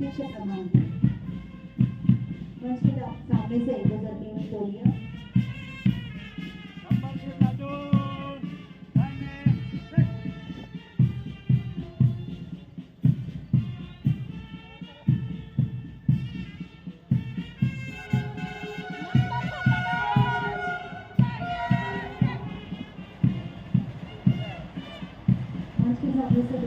प्रत्यक्ष प्रमाण है। मंच के सामने से गुजरती हुई टोलियां मंच के सामने से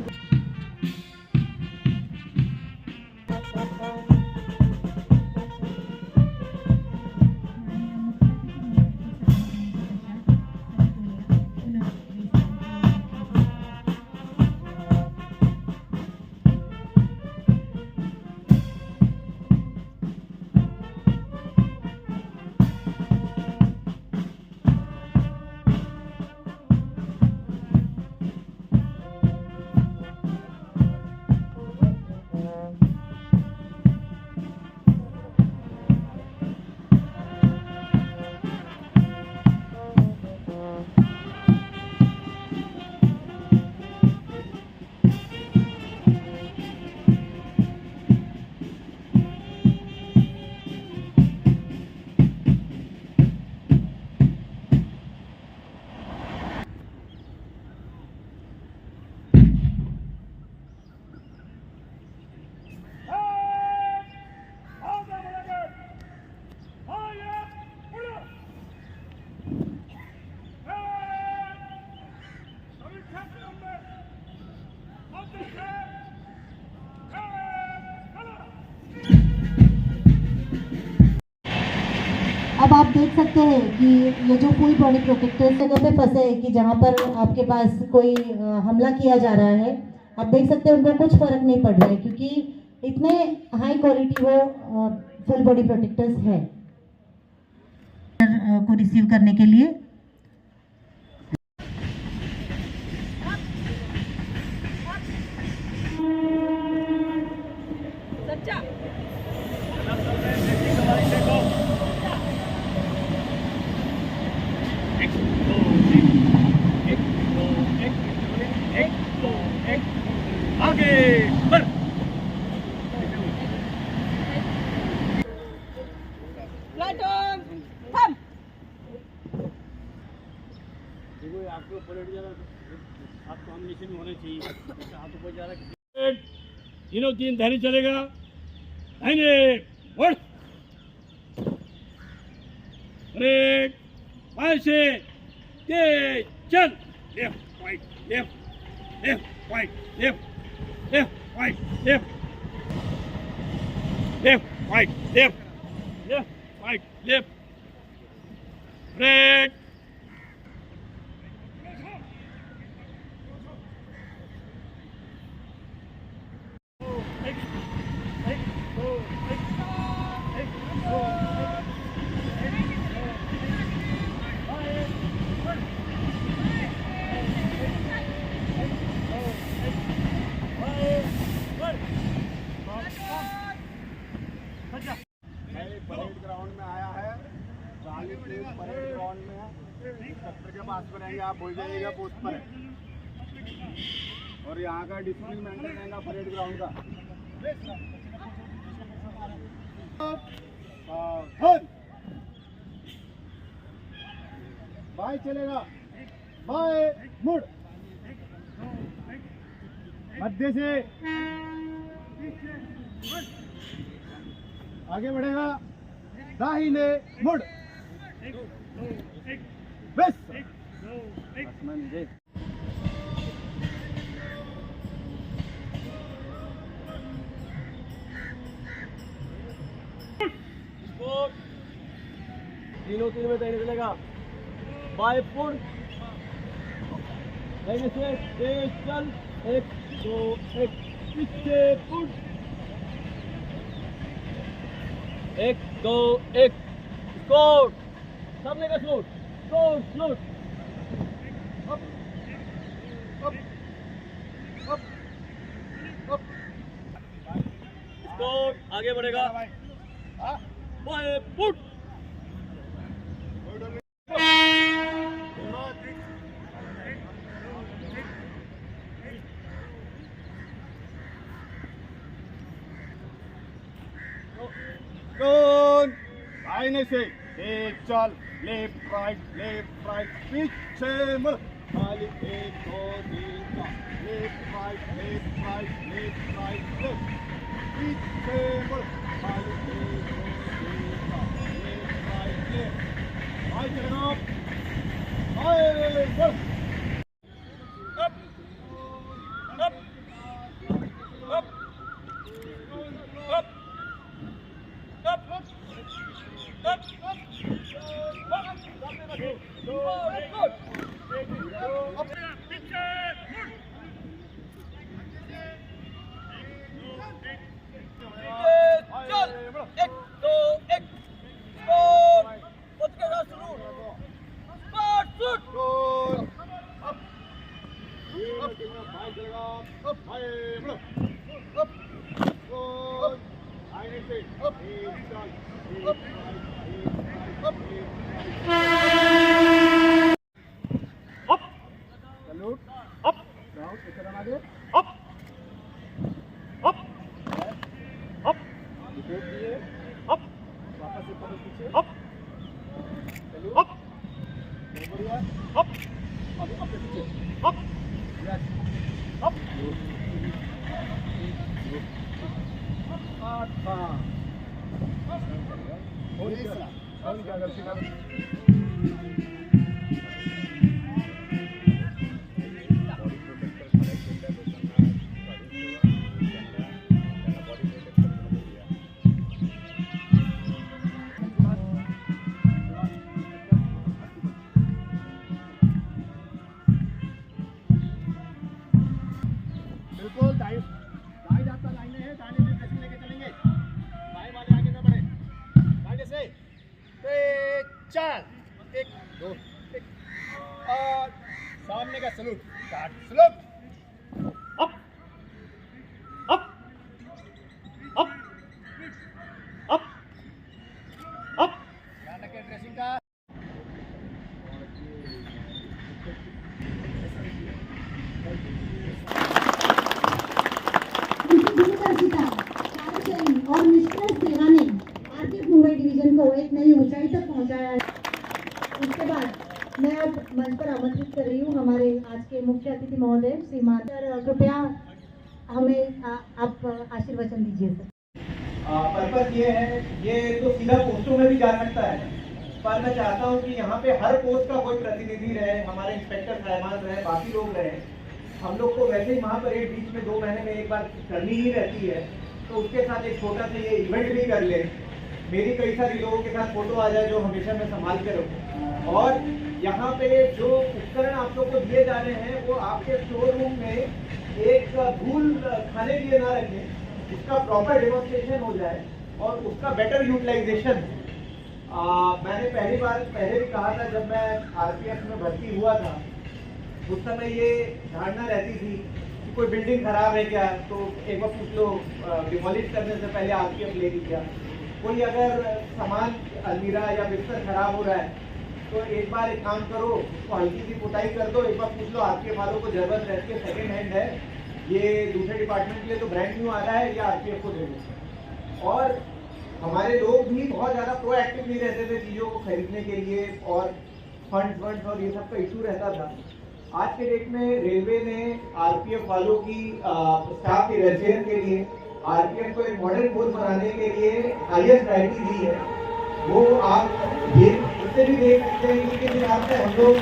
अब आप देख सकते हैं कि ये जो फुल बॉडी प्रोटेक्टर जगह पे फंसे हैं कि जहाँ पर आपके पास कोई हमला किया जा रहा है, आप देख सकते हैं उनको कुछ फर्क नहीं पड़ रहा है क्योंकि इतने हाई क्वालिटी वो फुल बॉडी प्रोटेक्टर्स है को रिसीव करने के लिए। आपको पलट जा रहा आपको कॉम्बिनेशन में होना चाहिए। हाथ ऊपर जा रहा तीनों तीन धैर्य चलेगा। बढ़ ब्रेक पाँच से तेज चल। Left right left left right left left right left left right left left right left break. Parade ground में आया है, 40 प्लेस परेड ग्राउंड में है। इंस्पेक्टर के पास में रहेंगे, आप भूल जाइएगा पोस्ट पर है। और यहाँ का डिसिप्लिन मेंटेन रहेगा परेड ग्राउंड का। बाय चलेगा, बाय मुड़ मध्य से आगे बढ़ेगा, दाहिने मुड़ बस। तीनों तीन में तैयारी चलेगा। बाय पुड़ दाहिने से तेज चल। 1 2 1 पीछे पुड़ 1 2 1 स्कोर। सामने का slot slot slot up up up up score. आगे बढ़ेगा, बाय पुट टर्न दाहिने से एक चाल लेफ्ट राइट पीछे मुड़ खाली 1 2 3 4 लेफ्ट राइट लेफ्ट पीछे मुड़ खाली 1 2 3 4 लेफ्ट राइट चलना मुड़ अप अप अप अप बिल्कुल दाएं जाता लाइन है, दाहिने से ड्रेसिंग लेके चलेंगे, बाएं वाले आगे ना बढ़े, दाहिने से 4 1 2 1 और सामने का salute salute up up up up up ध्यान रखें ड्रेसिंग का। और निष्ठा सेवा ने आरपीएफ मुंबई डिवीजन को एक नई ऊंचाई तक पहुंचाया है। उसके बाद मैं अब मंच पर आमंत्रित कर रही हूँ हमारे आज के मुख्य अतिथि महोदय श्री माधर, कृपया हमें आप आशीर्वचन दीजिए सर। पर्पस ये है, ये तो सीधा पोस्टों में भी जा सकता है, पर मैं चाहता हूँ कि यहाँ पे हर पोस्ट का कोई प्रतिनिधि रहे, हमारे इंस्पेक्टर साहबान रहे, बाकी लोग रहे। हम लोग को वैसे ही महापरेड बीच में 2 महीने में एक बार करनी ही रहती है, तो उसके साथ एक छोटा सा ये इवेंट भी कर ले। मेरी कई सारी लोगों के साथ फोटो आ जाए जो हमेशा मैं संभाल के रखूँ। और यहाँ पे जो उपकरण आप लोग को दिए जा रहे हैं वो आपके स्टोर रूम में एक धूल खाने के लिए ना रखें, उसका प्रॉपर डेमोन्स्ट्रेशन हो जाए और उसका बेटर यूटिलाइजेशन। मैंने पहले भी कहा था, जब मैं आरपीएफ में भर्ती हुआ था उस समय ये धारणा रहती थी कि कोई बिल्डिंग खराब है क्या, तो एक बार पूछ लो डिमोलिश करने से पहले आरपीएफ ले ली क्या। कोई अगर सामान अलमीरा या बिस्तर खराब हो रहा है तो एक बार एक काम करो, उसको हल्की सी पुताई कर दो, एक बार पूछ लो आरपीएफ वालों को जरूरत रहती है, सेकेंड हैंड है, ये दूसरे डिपार्टमेंट के लिए तो ब्रांड न्यू आ रहा है, या आरपीएफ को दे दो। और हमारे लोग भी बहुत ज़्यादा प्रोएक्टिव नहीं रहते थे चीज़ों को खरीदने के लिए, और फंड्स और ये सब का इशू रहता था। आज के डेट में रेलवे ने आरपीएफ वालों की स्टाफ के वेलफेयर के लिए, आरपीएफ को एक मॉडर्न फोर्स बनाने के लिए हाईएस्ट प्रायोरिटी दी है। वो आप ये उससे भी देख सकते हैं कि किस हिसाब से हम लोग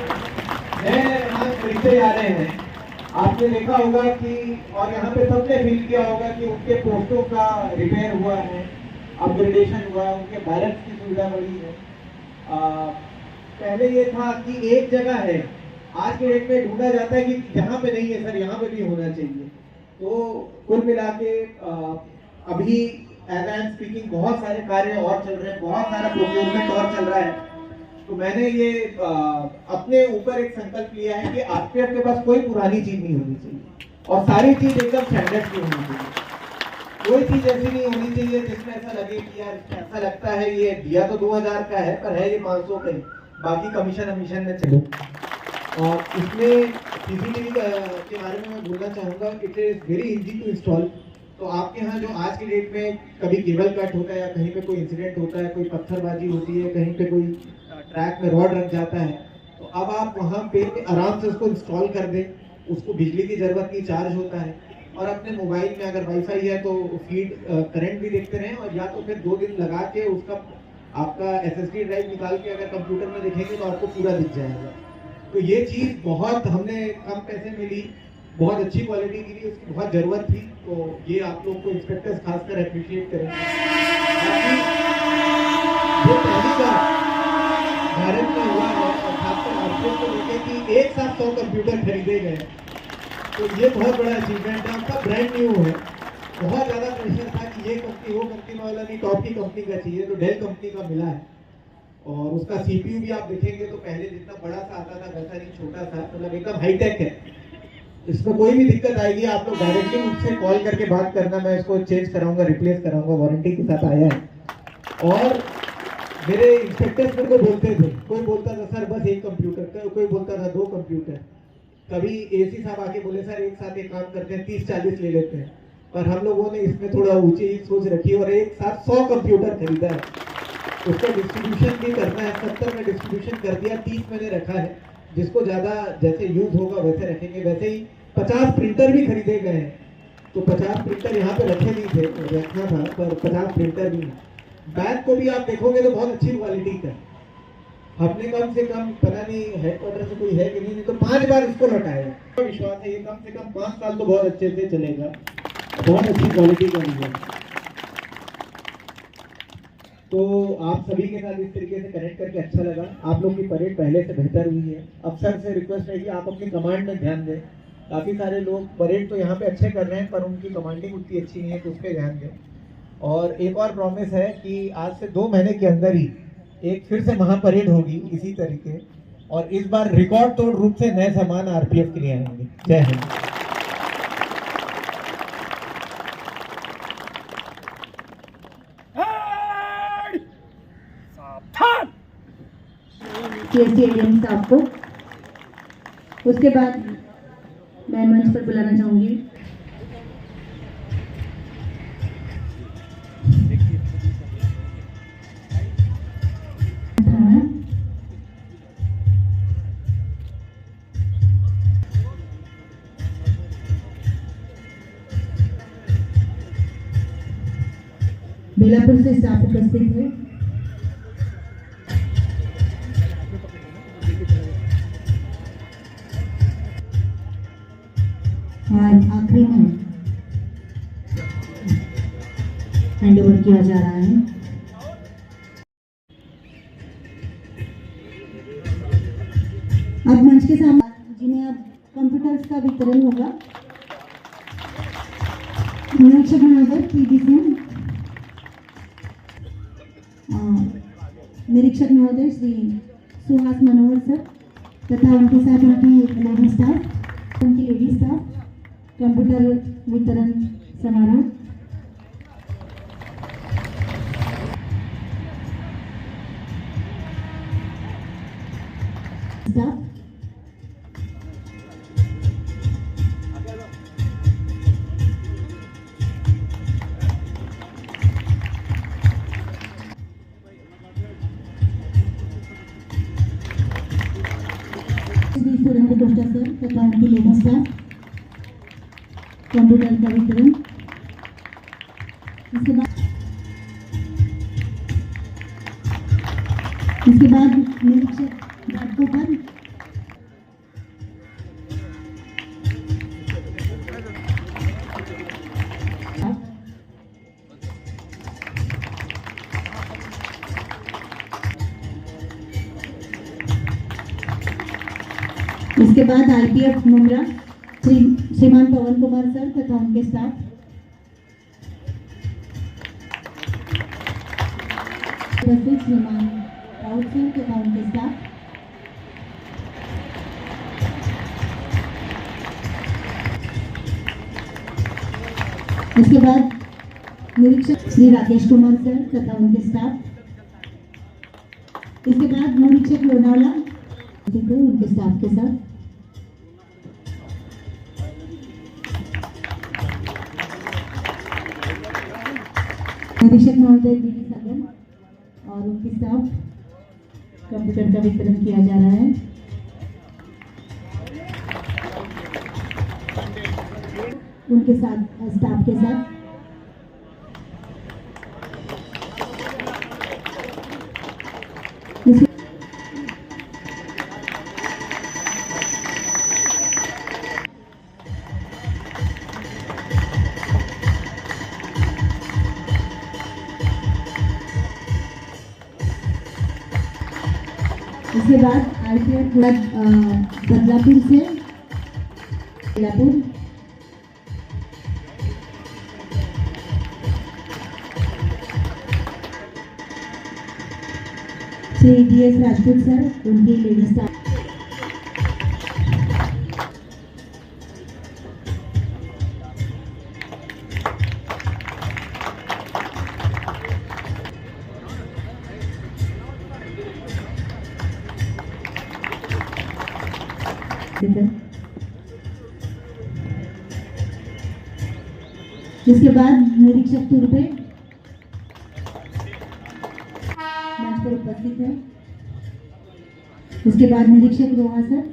नए खरीदते जा रहे हैं। आपने देखा होगा कि, और यहाँ पे सबने फील किया होगा कि उनके पोस्टों का रिपेयर हुआ है, अपग्रेडेशन हुआ है, उनके बैरक्स की सुविधा बढ़ी है। पहले ये था कि एक जगह है, आज के डेट में ढूंढा जाता है कि जहाँ पे नहीं है सर यहाँ पे भी होना चाहिए। तो कुल मिला के अभी एज आई एम स्पीकिंग बहुत सारे कार्य और चल रहे हैं, बहुत सारा प्रोक्योरमेंट और चल रहा है। तो मैंने ये अपने ऊपर एक संकल्प लिया है कि आरपीएफ के पास कोई पुरानी चीज नहीं होनी चाहिए और सारी चीज एकदम स्टैंडर्ड की होनी चाहिए। कोई चीज ऐसी नहीं होनी चाहिए जिसमें ऐसा लगे कि यार ऐसा लगता है ये दिया तो 2000 का है पर है ये 500 का ही, बाकी कमीशन में चलो। और इसमें सीसीटीवी के बारे में मैं बोलना चाहूँगा, it is very easy to install. तो आपके यहाँ जो आज की डेट में कभी केबल कट होता है या कहीं पे कोई इंसिडेंट होता है, कोई पत्थरबाजी होती है, कहीं पे कोई ट्रैक में रॉड रख जाता है, तो अब आप वहाँ पे आराम से उसको इंस्टॉल कर दें। उसको बिजली की ज़रूरत नहीं, चार्ज होता है, और अपने मोबाइल में अगर वाईफाई है तो फीड करंट भी देखते रहें, और या तो फिर 2 दिन लगा के उसका आपका SSD ड्राइव निकाल के अगर कंप्यूटर में देखेंगे तो आपको पूरा दिख जाएगा। तो ये चीज़ बहुत हमने कम पैसे में ली, बहुत अच्छी क्वालिटी की ली, उसकी बहुत ज़रूरत थी, तो ये आप लोग को इंस्पेक्टर्स खासकर अप्रिशिएट करेंगे। ये पहली बार भारत में हुआ है, और खासकर आपको को लेके कि एक साथ 100 कंप्यूटर खरीदे गए, तो ये बहुत बड़ा अचीवमेंट है। आपका ब्रांड न्यू है, बहुत ज़्यादा प्रेशर था कि ये कंपनी वो कंपनी वाला नहीं, टॉप की कंपनी का चाहिए, तो डेल कंपनी का मिला है। और उसका CPU भी आप देखेंगे तो पहले जितना बड़ा सा आता था वैसा नहीं, छोटा सा, मतलब एकदम हाईटेक है। इसमें कोई भी दिक्कत आएगी आप लोग डायरेक्टली मुझसे कॉल करके बात करना, मैं इसको चेंज कराऊंगा, रिप्लेस कराऊंगा, वारंटी के साथ आया है। और मेरे इंस्पेक्टर्स मेरे को बोलते थे, कोई बोलता था सर बस एक कंप्यूटर, कोई बोलता था 2 कंप्यूटर, कभी AC साहब आके बोले सर एक साथ एक काम करते हैं 30-40 ले लेते हैं, पर हम लोगों ने इसमें थोड़ा ऊंची सोच रखी और एक साथ 100 कंप्यूटर खरीदा है। उसका डिस्ट्रीब्यूशन भी करना है, 70 में डिस्ट्रीब्यूशन कर दिया, 30 मैंने रखा है, जिसको ज़्यादा जैसे यूज होगा वैसे रखेंगे। वैसे ही 50 प्रिंटर भी खरीदे गए हैं, तो 50 प्रिंटर यहाँ पे रखे नहीं थे, रखना था, पर 50 प्रिंटर भी। बैग को भी आप देखोगे तो बहुत अच्छी क्वालिटी का, हमने कम से कम पता नहीं हेडक्वार्टर से कोई है कि नहीं, तो 5 बार इसको लौटाया। विश्वास है ये कम से कम 5 साल तो बहुत अच्छे से चलेगा, बहुत अच्छी क्वालिटी का है। तो आप सभी के साथ इस तरीके से कनेक्ट करके अच्छा लगा। आप लोग की परेड पहले से बेहतर हुई है। अफसर से रिक्वेस्ट है कि आप अपनी कमांड में ध्यान दें। काफ़ी सारे लोग परेड तो यहाँ पे अच्छे कर रहे हैं, पर उनकी कमांडिंग उतनी अच्छी नहीं है, तो उस पर ध्यान दें। और एक और प्रॉमिस है कि आज से 2 महीने के अंदर ही एक फिर से महापरेड होगी इसी तरीके, और इस बार रिकॉर्ड तोड़ रूप से नए सामान RPF के लिए आएंगे। जय हिंद। CSTM साहब को, उसके बाद मैं मंच पर बुलाना चाहूंगी बेलापुर से स्टाफ उपस्थित है। और आखिरी में हैंड ओवर किया जा रहा है। अब मंच के सामने जिन्हें अब कंप्यूटर्स का वितरण होगा, निरीक्षक महोदय PDC, निरीक्षक महोदय श्री सुहास मनोहर सर तथा उनके साथ उनकी लेडी स्टाफ कंप्यूटर वितरण समारोह। सुरेंद्र गुप्ता सर तथा उनकी लेडी स्टाफ कंप्यूटर का वितरण। इसके बाद निरीक्षक घाटकोपर, इसके बाद IPF मुमरा श्रीमान पवन कुमार सर तथा उनके स्टाफ, श्रीमान राउत सर तथा उनके स्टाफ, इसके बाद निरीक्षक श्री राकेश कुमार सर तथा उनके स्टाफ, इसके बाद निरीक्षक लोनावला उनके स्टाफ के साथ, निरीक्षक महोदय दीदी सगन और उनके स्टाफ कंप्यूटर का वितरण किया जा रहा है। उनके साथ स्टाफ के साथ इसके बाद आईपीएफ बदलापुर से बदलापुर श्री डीएस राजपूत सर उनकी लेडी स्टाफ इसके बाद निरीक्षक तुर्पे मंच पर उपस्थित है। उसके बाद निरीक्षक रोहा सर,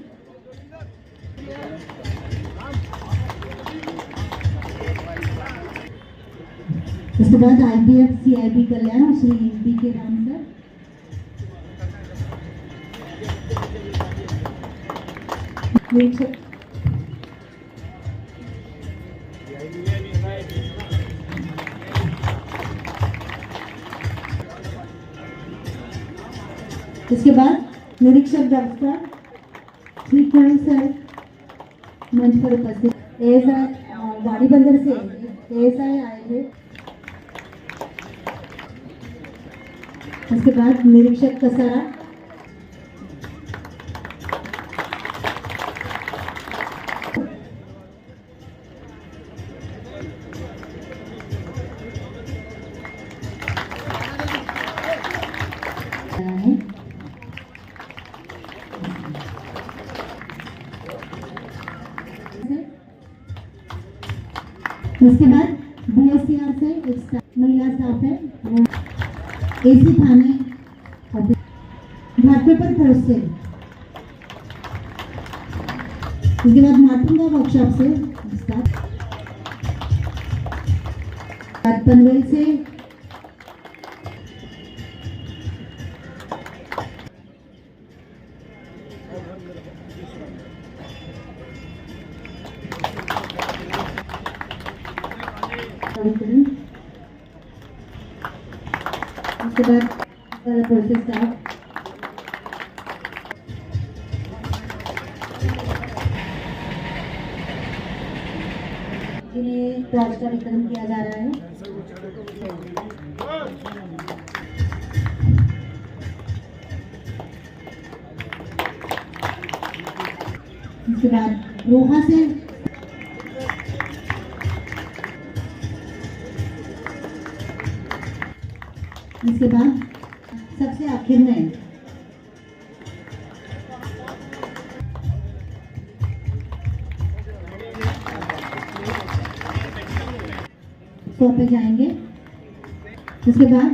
उसके बाद आईपीएफ सीआईबी कल्याण श्री बी के राम सर, निरीक्षक इसके बाद निरीक्षक डॉक्टर श्री करण सर मंच पर उपस्थित। एएसआई गाड़ी बंदर से एएसआई आए थे। इसके बाद निरीक्षक कसारा, उसके बाद बीएससीआर से एक महिला स्टाफ है, वो एसी थाने घाटपेपर पोस्ट से। उसके बाद मातुंगा वर्कशॉप से स्टाफ, पनवेल से उसके बाद प्रोसेस स्टाफ, जिन्हें टॉर्च का वितरण किया जा रहा है। उसके बाद रोहा से इसके बाद सबसे आखिर में सौंपे जाएंगे। उसके बाद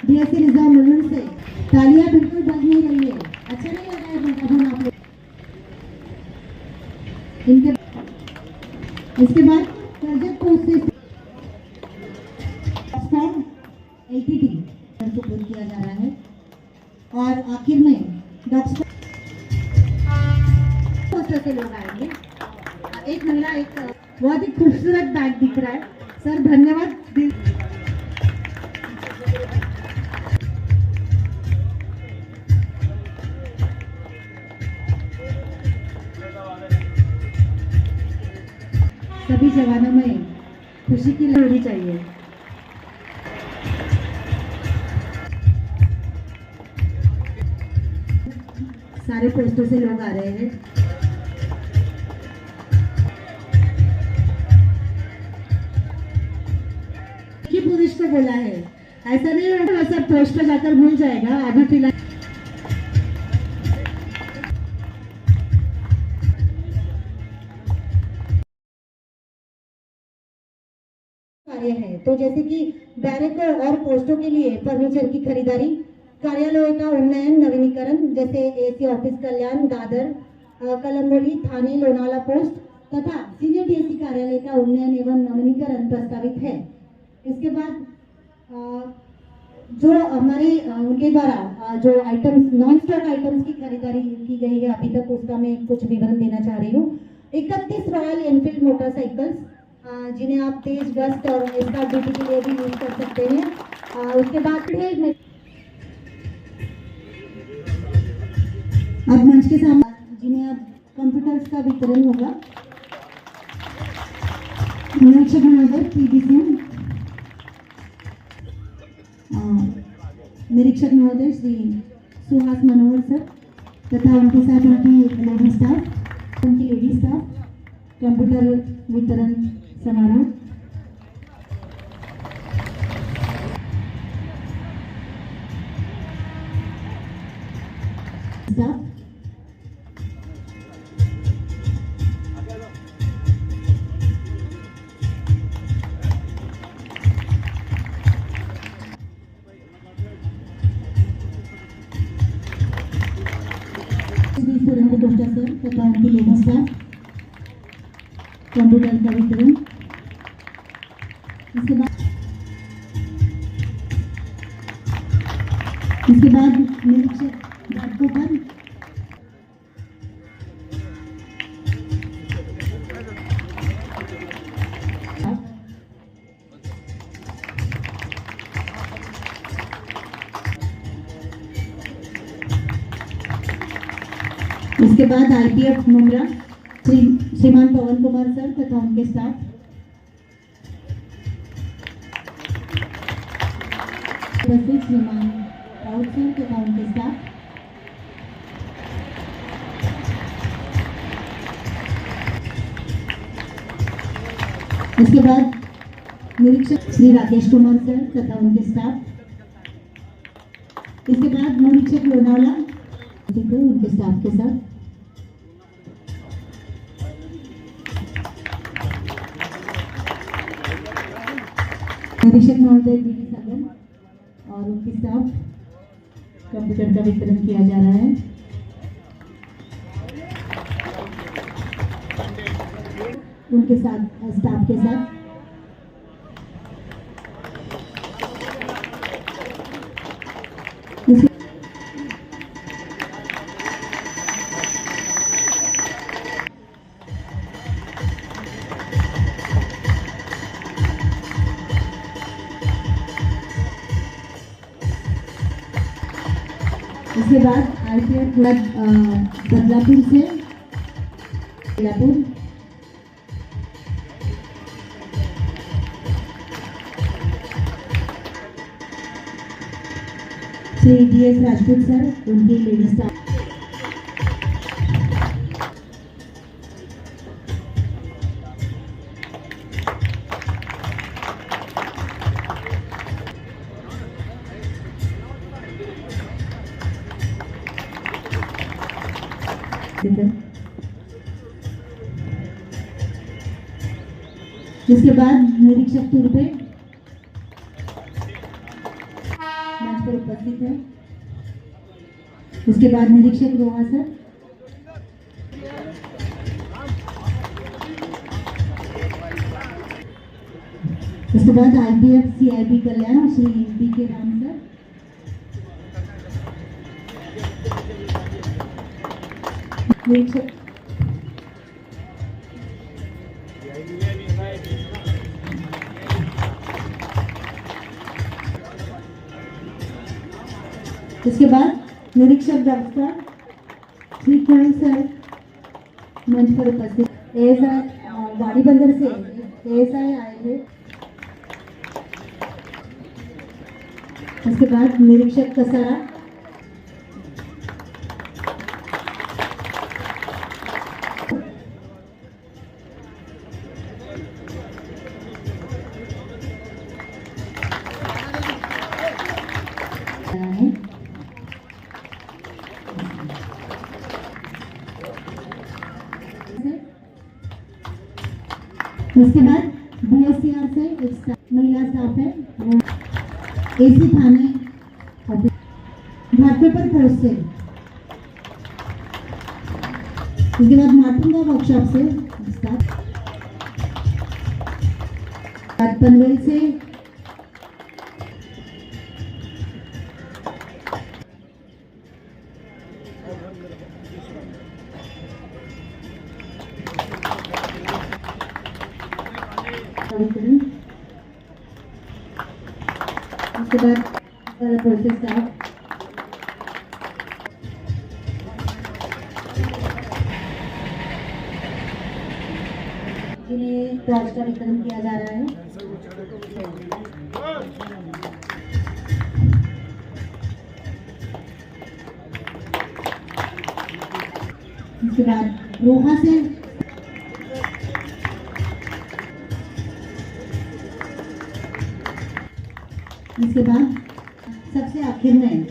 डीएससी रिजर्व मुलुंड से तालियां बिल्कुल बंद नहीं रही है, अच्छा नहीं लगा है मैगाफोन आप लोग। इनके इसके बाद प्रोजेक्ट पोस्ट से एलटीटी को पूर्ण किया जा रहा है और आखिर में डॉक्टर से लोग आएंगे। एक महिला, एक बहुत ही खूबसूरत बैग दिख रहा है सर, धन्यवाद। सभी जवानों में खुशी की लहर होनी चाहिए। सारे पोस्टों से लोग आ रहे हैं। कि पुरुष को बोला है, ऐसा नहीं है वैसा पोस्ट पर जाकर मिल जाएगा। अभी फिलहाल कार्य है। तो जैसे कि बैरक और पोस्टों के लिए फर्नीचर की खरीदारी, कार्यालयों का उन्नयन नवीनीकरण जैसे एसी ऑफिस कल्याण, दादर, कलंगोली, थाने, लोनावाला पोस्ट तथा सीनियर डीएससी कार्यालय का उन्नयन एवं नवीनीकरण प्रस्तावित है। इसके बाद जो हमारे उनके द्वारा जो आइटम्स नॉन स्टॉक आइटम्स की खरीदारी की गई है अभी तक, उसका मैं कुछ विवरण देना चाह रही हूँ। 31 रॉयल एनफील्ड मोटरसाइकिल्स जिन्हें आप तेज गश्त और स्काउट ड्यूटी के लिए भी यूज कर सकते हैं। उसके बाद अब मंच के सामने जिन्हें अब कंप्यूटर्स का वितरण होगा। निरीक्षक महोदय पीडीसी, निरीक्षक महोदय श्री सुहास मनोहर सर तथा उनके साथ उनकी लेडी स्टाफ कंप्यूटर वितरण समारोह। स्टाफ सुरेंद्र गुप्ता सर तथा उनकी लेडी स्टाफ कंप्यूटर का वितरण। इसके बाद निरीक्षक घाटकोपर इसके बाद आईपीएफ मुमरा श्रीमान पवन कुमार सर तथा उनके स्टाफ। श्रीमान राउत सर तथा उनके स्टाफ। इसके बाद निरीक्षक श्री राकेश कुमार सर तथा उनके स्टाफ। इसके बाद निरीक्षक लोनावाला उनके स्टाफ के साथ। निरीक्षक महोदय दीदी सगन और उनकी स्टाफ कंप्यूटर का वितरण किया जा रहा है। उनके साथ स्टाफ के साथ इसके बाद आईपीएफ बदलापुर से श्री डीएस राजपूत सर उनकी लेडी स्टाफ। इसके बाद निरीक्षक तुर्पे मंच पर उपस्थित है। उसके बाद निरीक्षक रोहा सर। उसके बाद आईपीएफ सीआईबी कल्याण श्री बीके राम सर। निरीक्षक इसके बाद निरीक्षक दफ्तर श्री किरण सर मंच पर उपस्थित। एएसआई गाड़ी बंदर से एएसआई आए थे। उसके बाद निरीक्षक कसारा। उसके बाद बीएससीआर से एक स्टाफ है वो एसी थाने घाटपेपर पोस्ट से, उसके बाद माटुंगा वर्कशॉप से स्टाफ, पनवेल से उसके बाद प्रोसेस स्टाफ, जिन्हें टॉर्च का वितरण किया जा रहा है। उसके बाद रोहा से इसके बाद सबसे आखिर में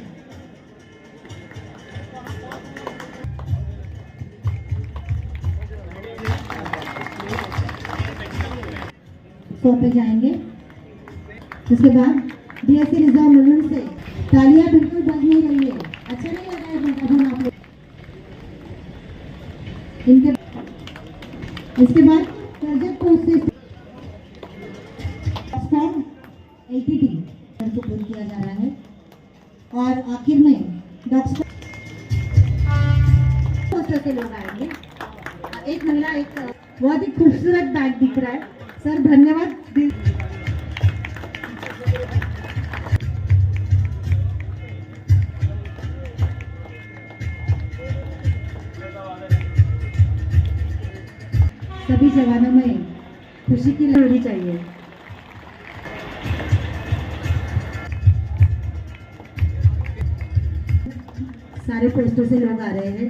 पे जाएंगे। उसके बाद डीएससी रिजर्व मुलुंड से तालियां बिल्कुल बज नहीं रही है, अच्छा नहीं लग रहा है अभी आप लोग इनके। इसके बाद कर्जत पोस्ट से एटीटी को पूर्ण किया जा रहा है और आखिर में डॉक्टर से लोग आएंगे। एक महिला, एक बहुत ही खूबसूरत बैग दिख रहा है सर, धन्यवाद। सभी जवानों में खुशी की लहर होनी चाहिए। सारे पोस्टों से लोग आ रहे हैं।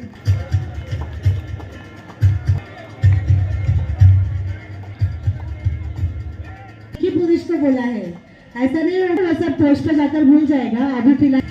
पुलिस को बोला है, ऐसा नहीं है सब पोस्ट पे जाकर मिल जाएगा अभी फिलहाल।